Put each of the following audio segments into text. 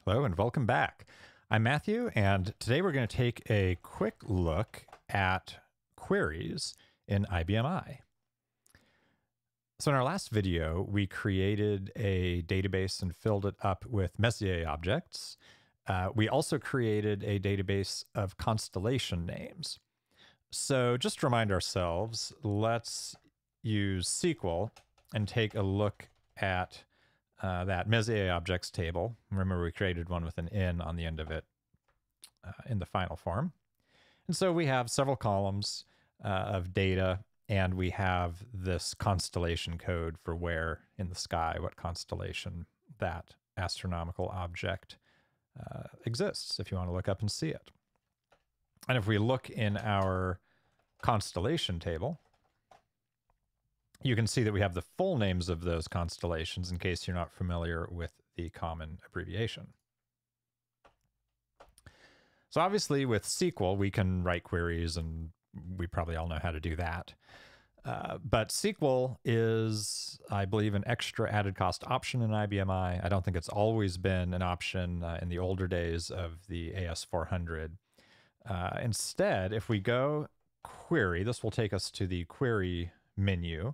Hello and welcome back. I'm Matthew, and today we're going to take a quick look at queries in IBM I. So in our last video, we created a database and filled it up with Messier objects. We also created a database of constellation names. So just to remind ourselves, let's use SQL and take a look at that Messier objects table. Remember, we created one with an N on the end of it in the final form. And so we have several columns of data, and we have this constellation code for where in the sky, what constellation that astronomical object exists, if you want to look up and see it. And if we look in our constellation table, you can see that we have the full names of those constellations in case you're not familiar with the common abbreviation. So obviously with SQL, we can write queries, and we probably all know how to do that. But SQL is, I believe, an extra added cost option in IBM I. I don't think it's always been an option in the older days of the AS400. Instead, if we go query, this will take us to the query menu.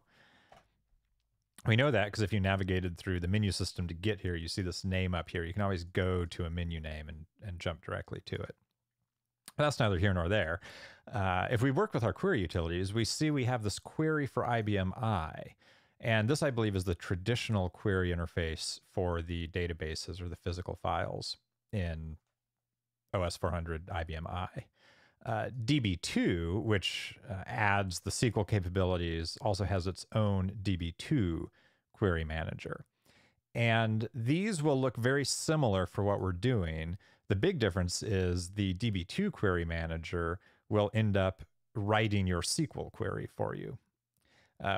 We know that because if you navigated through the menu system to get here, you see this name up here. You can always go to a menu name and jump directly to it. But that's neither here nor there. If we work with our query utilities, we see we have this query for IBM I. And this, I believe, is the traditional query interface for the databases or the physical files in OS400 IBM I. DB2, which adds the SQL capabilities, also has its own DB2 query manager. And these will look very similar for what we're doing. The big difference is the DB2 query manager will end up writing your SQL query for you.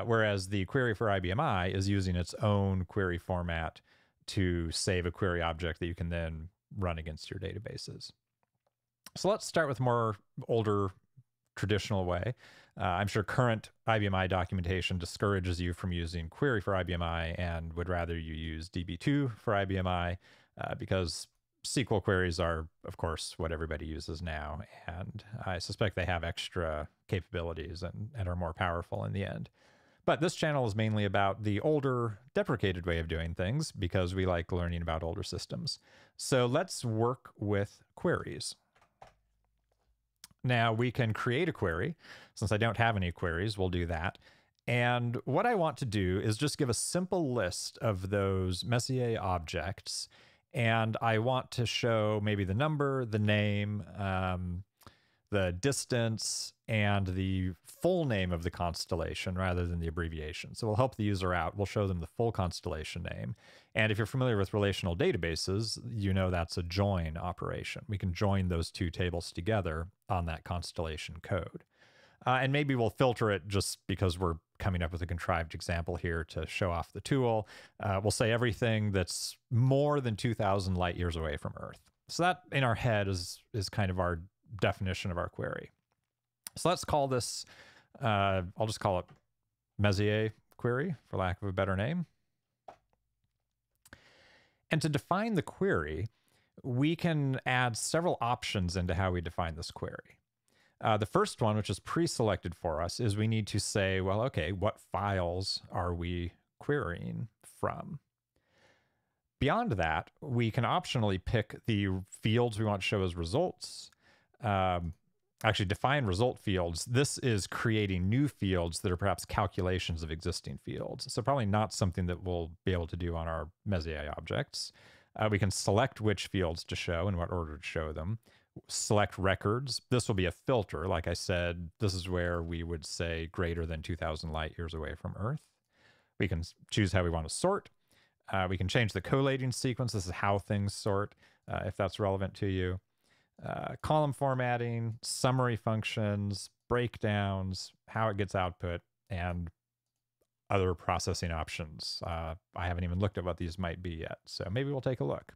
Whereas the query for IBM I is using its own query format to save a query object that you can then run against your databases. So let's start with more older traditional way. I'm sure current IBM I documentation discourages you from using query for IBM I and would rather you use DB2 for IBM I because SQL queries are, of course, what everybody uses now. And I suspect they have extra capabilities and are more powerful in the end. But this channel is mainly about the older, deprecated way of doing things because we like learning about older systems. So let's work with queries. Now we can create a query. Since I don't have any queries, we'll do that. And what I want to do is just give a simple list of those Messier objects. And I want to show maybe the number, the name, the distance, and the full name of the constellation rather than the abbreviation. So we'll help the user out. We'll show them the full constellation name. And if you're familiar with relational databases, you know that's a join operation. We can join those two tables together on that constellation code. And maybe we'll filter it just because we're coming up with a contrived example here to show off the tool. We'll say everything that's more than 2,000 light years away from Earth. So that in our head is kind of our definition of our query. So let's call this, I'll just call it Messier query for lack of a better name. And to define the query, we can add several options into how we define this query. The first one, which is pre-selected for us, is we need to say, well, okay, what files are we querying from? Beyond that, we can optionally pick the fields we want to show as results. Actually, define result fields. This is creating new fields that are perhaps calculations of existing fields. So probably not something that we'll be able to do on our Messier objects. We can select which fields to show and what order to show them. Select records. This will be a filter. Like I said, this is where we would say greater than 2,000 light years away from Earth. We can choose how we want to sort. We can change the collating sequence. This is how things sort, if that's relevant to you. Column formatting, summary functions, breakdowns, how it gets output, and other processing options. I haven't even looked at what these might be yet, so maybe we'll take a look.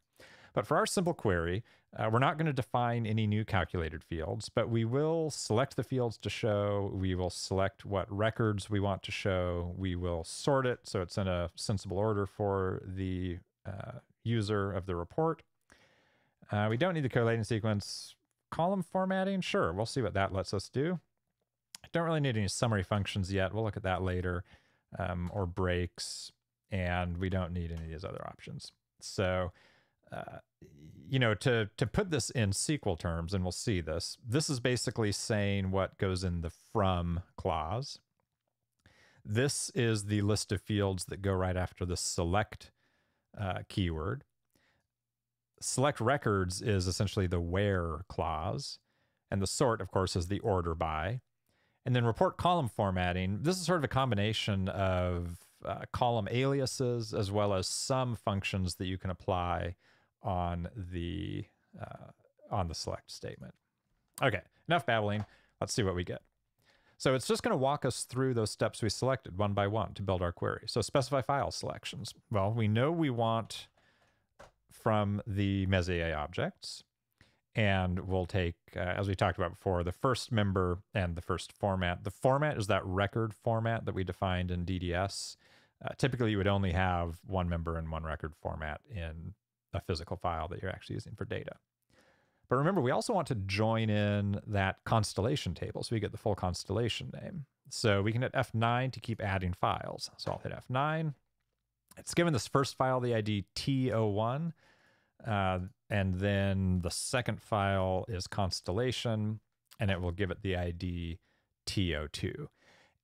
But for our simple query, we're not going to define any new calculated fields, but we will select the fields to show. We will select what records we want to show. We will sort it so it's in a sensible order for the user of the report. We don't need the collating sequence. Column formatting, sure, we'll see what that lets us do. Don't really need any summary functions yet. We'll look at that later, or breaks, and we don't need any of these other options. So, you know, to put this in SQL terms, and we'll see this, this is basically saying what goes in the from clause. This is the list of fields that go right after the select keyword. Select records is essentially the where clause, and the sort, of course, is the order by. And then report column formatting, this is sort of a combination of column aliases as well as some functions that you can apply on the select statement. Okay, enough babbling. Let's see what we get. So it's just going to walk us through those steps we selected one by one to build our query. So specify file selections. Well, we know we want from the Messier objects. And we'll take, as we talked about before, the first member and the first format. The format is that record format that we defined in DDS. Typically, you would only have one member and one record format in a physical file that you're actually using for data. But remember, we also want to join in that constellation table so we get the full constellation name. So we can hit F9 to keep adding files. So I'll hit F9. It's given this first file the ID T01. And then the second file is constellation, and it will give it the ID TO2.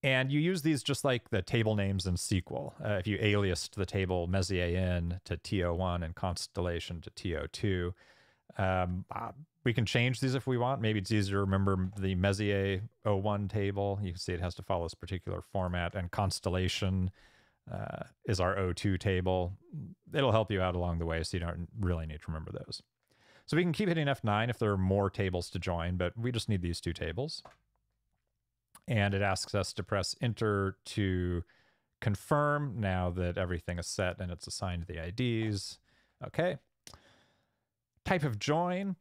And you use these just like the table names in SQL. If you aliased the table Messier in to TO1 and constellation to TO2, we can change these if we want. Maybe it's easier to remember the Messier 01 table. You can see it has to follow this particular format, and constellation is our O2 table. It'll help you out along the way, so you don't really need to remember those. So we can keep hitting F9 if there are more tables to join, but we just need these two tables. And it asks us to press enter to confirm now that everything is set and it's assigned the IDs. Okay. Type of join.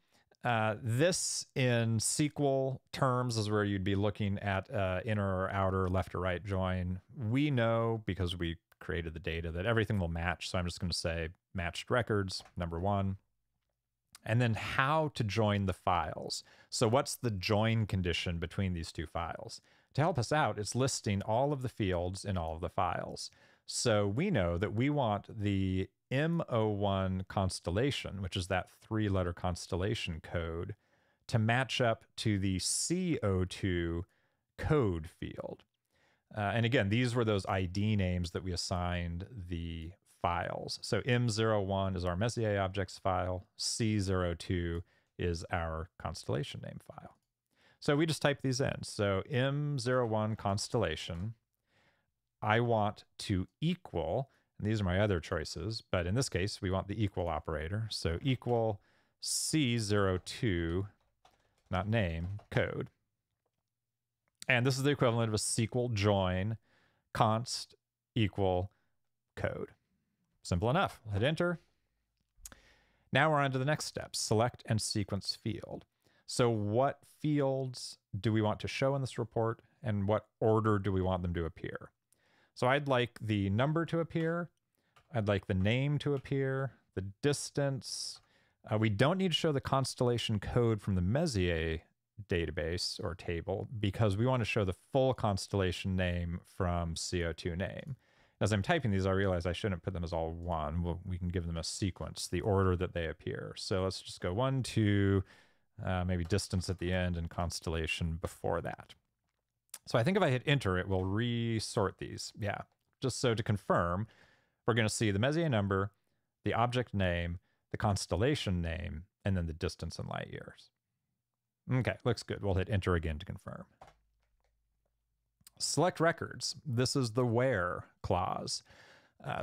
This in SQL terms is where you'd be looking at inner or outer, left or right join. We know, because we created the data, that everything will match. So I'm just going to say matched records, number one. And then how to join the files. So what's the join condition between these two files? To help us out, it's listing all of the fields in all of the files. So we know that we want the M01 constellation, which is that 3-letter constellation code, to match up to the CO2 code field. And again, these were those ID names that we assigned the files. So M01 is our Messier objects file. C02 is our constellation name file. So we just type these in. So M01 constellation, I want to equal, and these are my other choices, but in this case, we want the equal operator. So equal C02, not name, code. And this is the equivalent of a SQL join const equal code. Simple enough. Hit enter. Now we're on to the next step, select and sequence field. So what fields do we want to show in this report, and what order do we want them to appear? So I'd like the number to appear. I'd like the name to appear, the distance. We don't need to show the constellation code from the Messier database or table because we want to show the full constellation name from CO2 name. As I'm typing these, I realize I shouldn't put them as all one. We can give them a sequence, the order that they appear. So let's just go 1, 2, maybe distance at the end and constellation before that. So I think if I hit enter, it will resort these. Yeah, just so to confirm, we're going to see the Messier number, the object name, the constellation name, and then the distance in light years. Okay, looks good. We'll hit enter again to confirm. Select records. This is the where clause.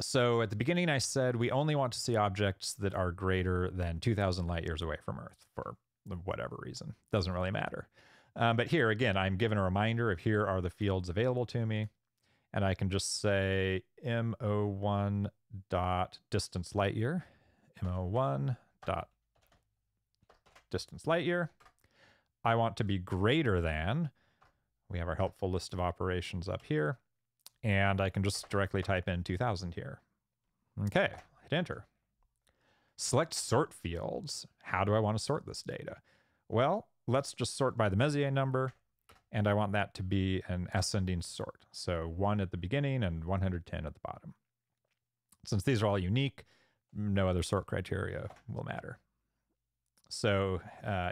So at the beginning, I said we only want to see objects that are greater than 2,000 light years away from Earth for whatever reason. Doesn't really matter. But here, again, I'm given a reminder of here are the fields available to me. And I can just say M01 dot distance light year, M01 dot distance light year. I want to be greater than, we have our helpful list of operations up here, and I can just directly type in 2000 here. Okay, hit enter. Select sort fields. How do I want to sort this data? Well, let's just sort by the Messier number, and I want that to be an ascending sort. So 1 at the beginning and 110 at the bottom. Since these are all unique, no other sort criteria will matter. So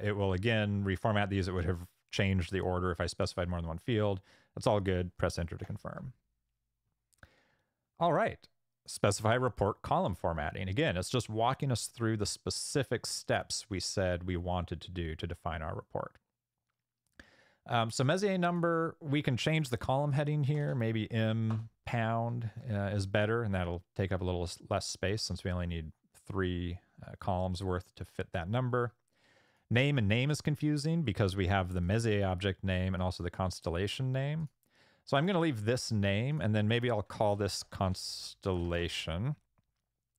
it will again reformat these. It would have changed the order if I specified more than one field. That's all good. Press enter to confirm. All right. Specify report column formatting. Again, it's just walking us through the specific steps we said we wanted to do to define our report. So Messier number, we can change the column heading here. Maybe M pound is better, and that'll take up a little less space since we only need 3 columns worth to fit that number. Name and name is confusing because we have the Messier object name and also the constellation name. So I'm going to leave this name, and then maybe I'll call this constellation.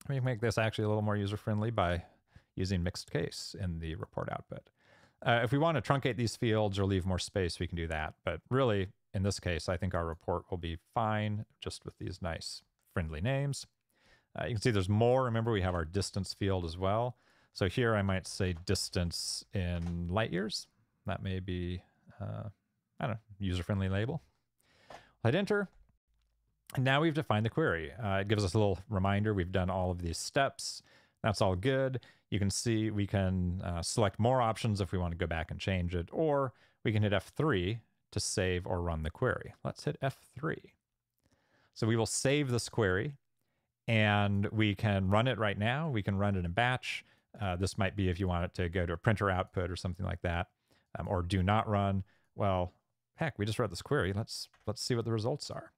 We can make this actually a little more user-friendly by using mixed case in the report output. If we want to truncate these fields or leave more space, we can do that. But really, in this case, I think our report will be fine just with these nice friendly names. You can see there's more. Remember, we have our distance field as well. So here I might say distance in light years. That may be, I don't know, user-friendly label. Hit enter. And now we've defined the query. It gives us a little reminder. We've done all of these steps. That's all good. You can see we can select more options if we want to go back and change it, or we can hit F3 to save or run the query. Let's hit F3. So we will save this query, and we can run it right now. We can run it in batch. This might be if you want it to go to a printer output or something like that, or do not run. Well, heck, we just wrote this query. Let's see what the results are.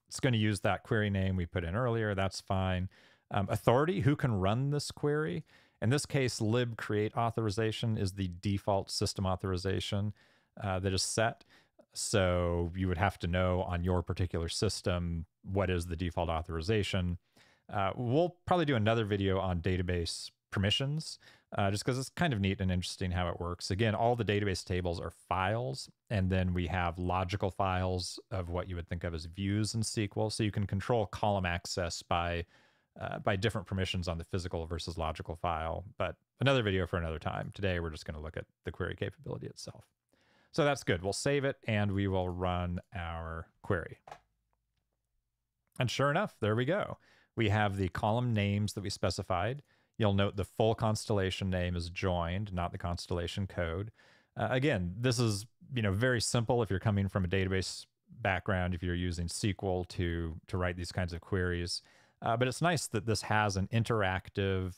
It's going to use that query name we put in earlier. That's fine. Authority, who can run this query? In this case, lib create authorization is the default system authorization that is set. So you would have to know on your particular system what is the default authorization. We'll probably do another video on database permissions, just because it's kind of neat and interesting how it works. Again, all the database tables are files, and then we have logical files of what you would think of as views in SQL. So you can control column access by different permissions on the physical versus logical file, but another video for another time. Today, we're just going to look at the query capability itself. So that's good. We'll save it, and we will run our query. And sure enough, there we go. We have the column names that we specified. You'll note the full constellation name is joined, not the constellation code. Again, this is very simple if you're coming from a database background, if you're using SQL to write these kinds of queries. But it's nice that this has an interactive,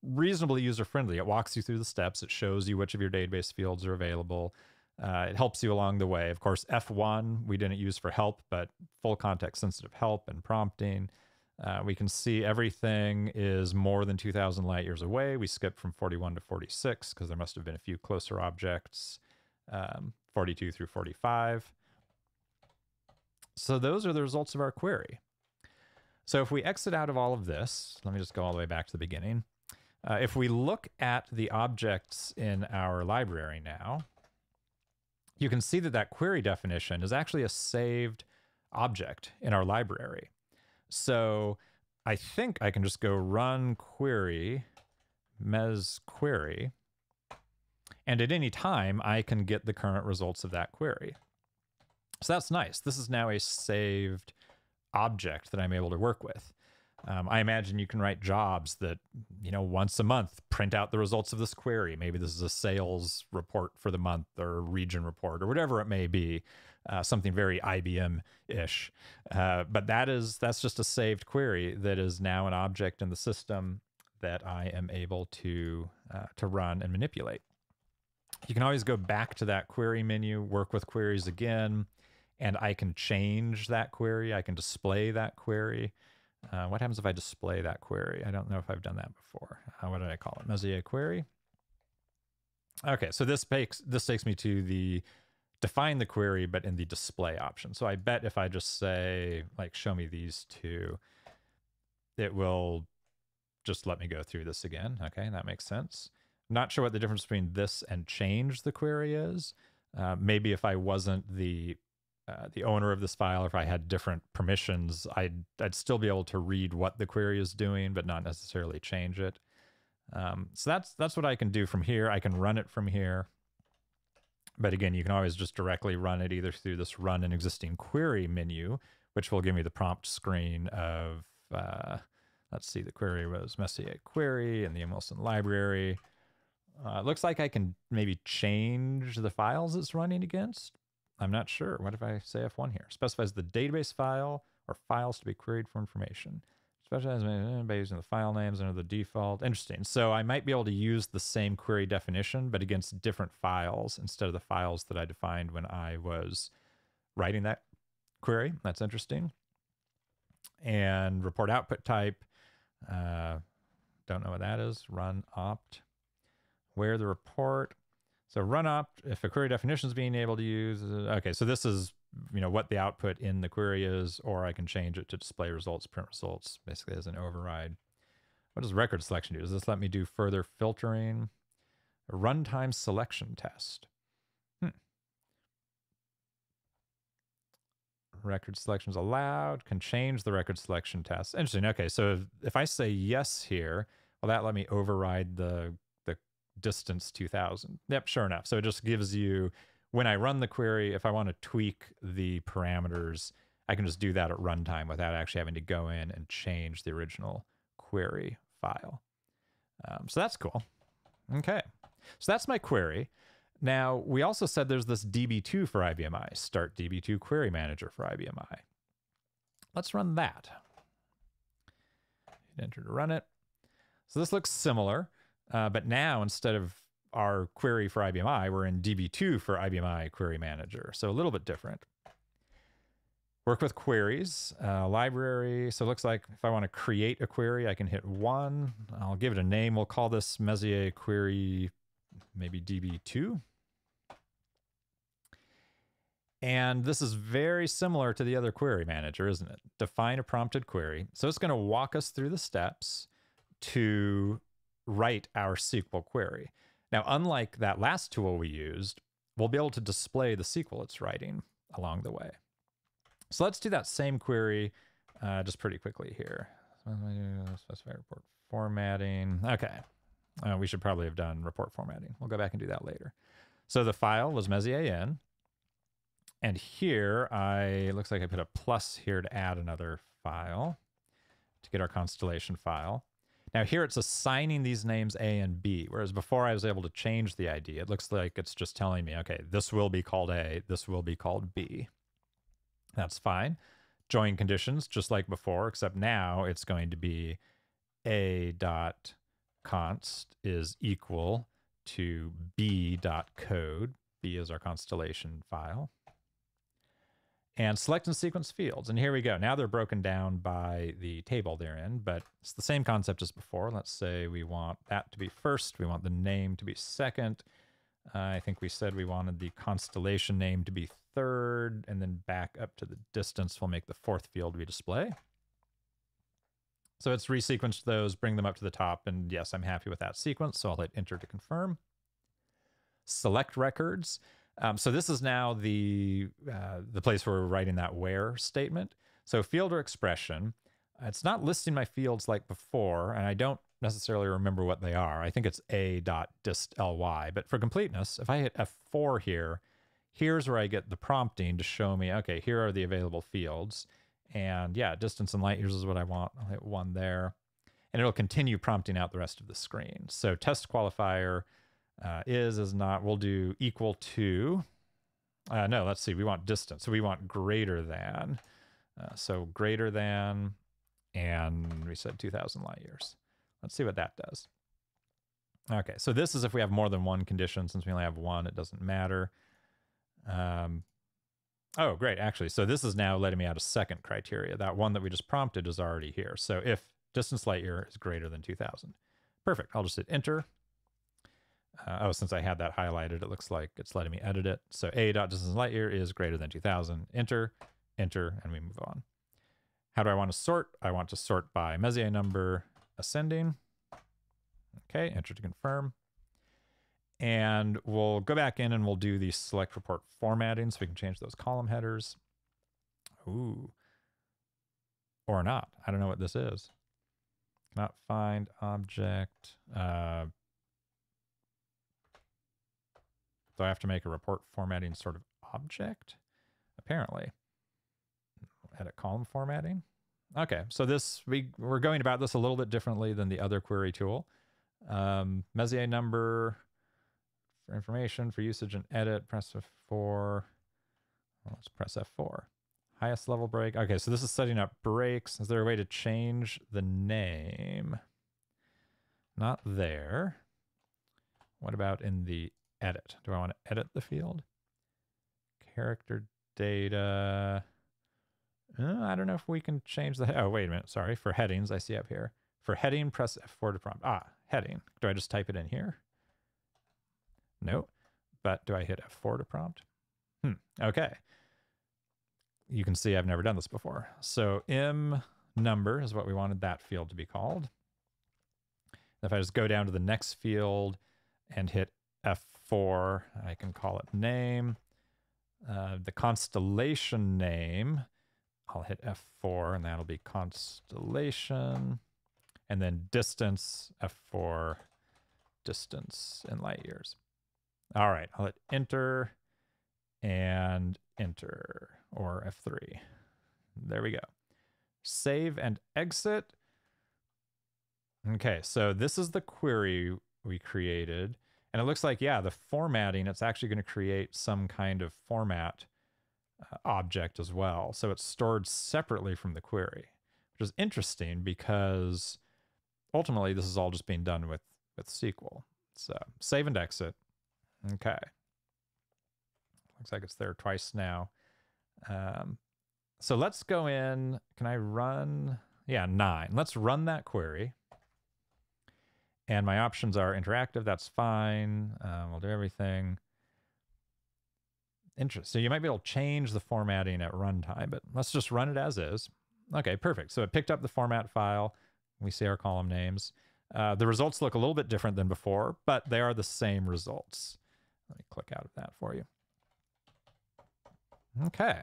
reasonably user-friendly. It walks you through the steps. It shows you which of your database fields are available. It helps you along the way. Of course, F1 we didn't use for help, but full context-sensitive help and prompting. We can see everything is more than 2,000 light years away. We skipped from 41 to 46 because there must have been a few closer objects, 42 through 45. So those are the results of our query. So if we exit out of all of this, let me just go all the way back to the beginning. If we look at the objects in our library now, you can see that that query definition is actually a saved object in our library. So I think I can just go run query, mes query, and at any time I can get the current results of that query. So that's nice. This is now a saved object that I'm able to work with. I imagine you can write jobs that, once a month, print out the results of this query. Maybe this is a sales report for the month or a region report or whatever it may be, something very IBM-ish. But that's just a saved query that is now an object in the system that I am able to run and manipulate. You can always go back to that query menu, work with queries again, and I can change that query. I can display that query. What happens if I display that query? I don't know if I've done that before. What did I call it? Messier query. Okay, so this takes me to the define the query, but in the display option. So I bet if I just say, show me these two, it will just let me go through this again. Okay, that makes sense. Not sure what the difference between this and change the query is. Maybe if I wasn't the the owner of this file, if I had different permissions, I'd still be able to read what the query is doing, but not necessarily change it. So that's what I can do from here. I can run it from here. But again, you can always just directly run it either through this run an existing query menu, which will give me the prompt screen of, let's see, the query was Messier query in the M. Wilson library. It looks like I can maybe change the files it's running against. I'm not sure. What if I say F1 here? Specifies the database file or files to be queried for information. Specialized by using the file names under the default. Interesting. So I might be able to use the same query definition, but against different files instead of the files that I defined when I was writing that query. That's interesting. And report output type. Don't know what that is. Run opt. Where the report. So run opt, if a query definition is being able to use. Okay, so this is what the output in the query is, or I can change it to display results, print results, basically as an override. What does record selection do? Does this let me do further filtering? A runtime selection test. Record selection is allowed, can change the record selection test. Interesting. Okay, so if I say yes here, will that let me override the distance 2000? Yep, sure enough. So it just gives you, when I run the query, if I want to tweak the parameters, I can just do that at runtime without actually having to go in and change the original query file. So that's cool. Okay, so that's my query. Now, we also said there's this DB2 for IBM I, Start DB2 Query Manager for IBM I. Let's run that. Hit enter to run it. So this looks similar, but now instead of our query for IBM I, we're in DB2 for IBM I Query Manager. So a little bit different. Work with queries, library. So it looks like if I want to create a query, I can hit 1. I'll give it a name. We'll call this Messier query, maybe DB2. And this is very similar to the other query manager, isn't it? Define a prompted query. So it's going to walk us through the steps to write our SQL query. Now, unlike that last tool we used, we'll be able to display the SQL it's writing along the way. So let's do that same query just pretty quickly here. Specify report formatting. Okay. We should probably have done report formatting. We'll go back and do that later. So the file was Messier in. And here, looks like I put a plus here to add another file to get our constellation file. Now here it's assigning these names A and B, whereas before I was able to change the ID. It looks like it's just telling me, okay, this will be called A, this will be called B. That's fine. Join conditions, just like before, except now it's going to be A.const is equal to B.code. B is our constellation file. And select and sequence fields. And here we go. Now they're broken down by the table they're in, but it's the same concept as before. Let's say we want that to be first. We want the name to be second. I think we said we wanted the constellation name to be third, and then back up to the distance. We'll make the fourth field be display. So it's resequenced those, bring them up to the top, and yes, I'm happy with that sequence, so I'll hit enter to confirm. Select records. So this is now the place where we're writing that where statement. So field or expression, it's not listing my fields like before, and I don't necessarily remember what they are. I think it's a.distly, but for completeness, if I hit F4 here, here's where I get the prompting to show me, okay, here are the available fields. And yeah, distance in light years is what I want. I'll hit 1 there. And it'll continue prompting out the rest of the screen. So test qualifier is not, we'll do equal to, no, let's see, we want distance. So we want greater than. So greater than, and we said 2,000 light years. Let's see what that does. Okay, so this is if we have more than one condition. Since we only have one, it doesn't matter. Oh, great, actually. So this is now letting me out a second criteria. That one that we just prompted is already here. So if distance light year is greater than 2,000. Perfect, I'll just hit enter. Oh, since I had that highlighted, it looks like it's letting me edit it. So a.distance light year is greater than 2,000. Enter, enter, and we move on. How do I want to sort? I want to sort by Messier number ascending. Okay, enter to confirm. And we'll go back in and we'll do the select report formatting so we can change those column headers. Ooh. Or not. I don't know what this is. Not find object. Do I have to make a report formatting sort of object? Apparently. Edit column formatting. Okay, so this we're going about this a little bit differently than the other query tool. Messier number for information, for usage and edit, press F4. Well, let's press F4. Highest level break. Okay, so this is setting up breaks. Is there a way to change the name? Not there. What about in the edit? Do I want to edit the field? Character data. I don't know if we can change the... Oh, wait a minute. Sorry. For headings, I see up here. For heading, press F4 to prompt. Heading. Do I just type it in here? No. But do I hit F4 to prompt? Okay. You can see I've never done this before. So M number is what we wanted that field to be called. If I just go down to the next field and hit F4, I can call it name. The constellation name, I'll hit F4 and that'll be constellation. And then distance, F4, distance in light years. All right, I'll hit enter and enter, or F3. There we go. Save and exit. Okay, so this is the query we created. And it looks like, yeah, the formatting, it's actually going to create some kind of format object as well. So it's stored separately from the query, which is interesting because ultimately this is all just being done with SQL. So save and exit. Okay. Looks like it's there twice now. So let's go in. Can I run? Yeah, 9. Let's run that query. And my options are interactive. That's fine. We'll do everything. Interesting. So you might be able to change the formatting at runtime, but let's just run it as is. Okay, perfect. So it picked up the format file. We see our column names. The results look a little bit different than before, but they are the same results. Let me click out of that for you. Okay.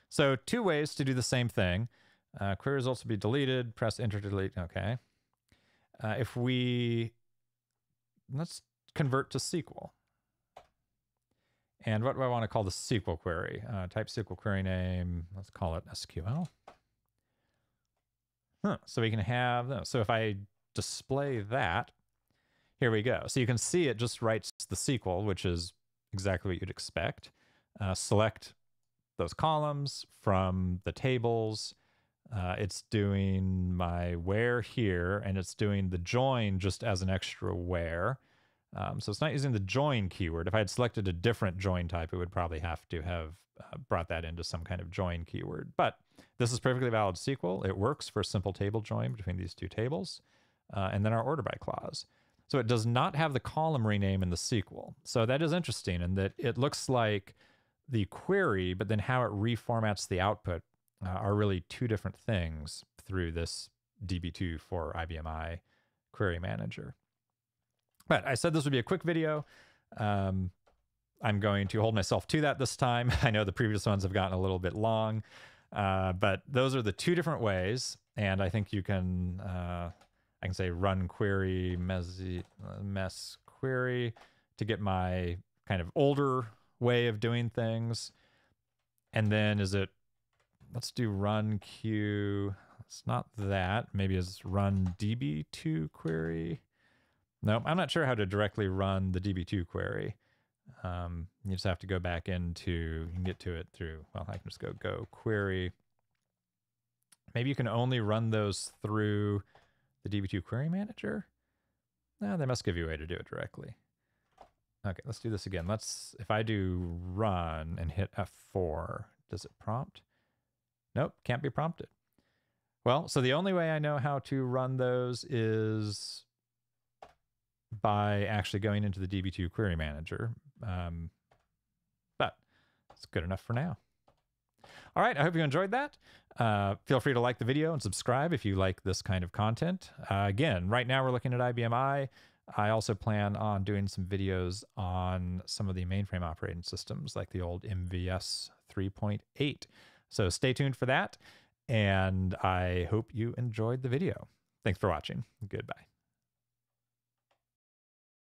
So 2 ways to do the same thing. Query results will be deleted. Press enter to delete. Okay. Let's convert to SQL. And what do I want to call the SQL query? Type SQL query name. Let's call it SQL. So we can have, so if I display that, here we go. So you can see it just writes the SQL, which is exactly what you'd expect. Select those columns from the tables. It's doing my where here, and it's doing the join just as an extra where. So it's not using the join keyword. If I had selected a different join type, it would probably have to have brought that into some kind of join keyword. But this is perfectly valid SQL. It works for a simple table join between these 2 tables. And then our order by clause. So it does not have the column rename in the SQL. So that is interesting in that it looks like the query, but then how it reformats the output are really 2 different things through this DB2 for IBM I query manager. But I said this would be a quick video. I'm going to hold myself to that this time. I know the previous ones have gotten a little bit long, but those are the 2 different ways. And I think you can, I can say run query, mess query to get my kind of older way of doing things. And then let's do run Q. It's not that. Maybe it's run DB2 query. No, I'm not sure how to directly run the DB2 query. You just have to go back into, you can get to it through, well, I can just go query. Maybe you can only run those through the DB2 query manager. No, they must give you a way to do it directly. Okay, let's do this again. If I do run and hit F4, does it prompt? Nope, can't be prompted. Well, so the only way I know how to run those is by actually going into the DB2 query manager. But it's good enough for now. All right, I hope you enjoyed that. Feel free to like the video and subscribe if you like this kind of content. Again, right now we're looking at IBM I. I also plan on doing some videos on some of the mainframe operating systems like the old MVS 3.8. So stay tuned for that. And I hope you enjoyed the video. Thanks for watching. Goodbye.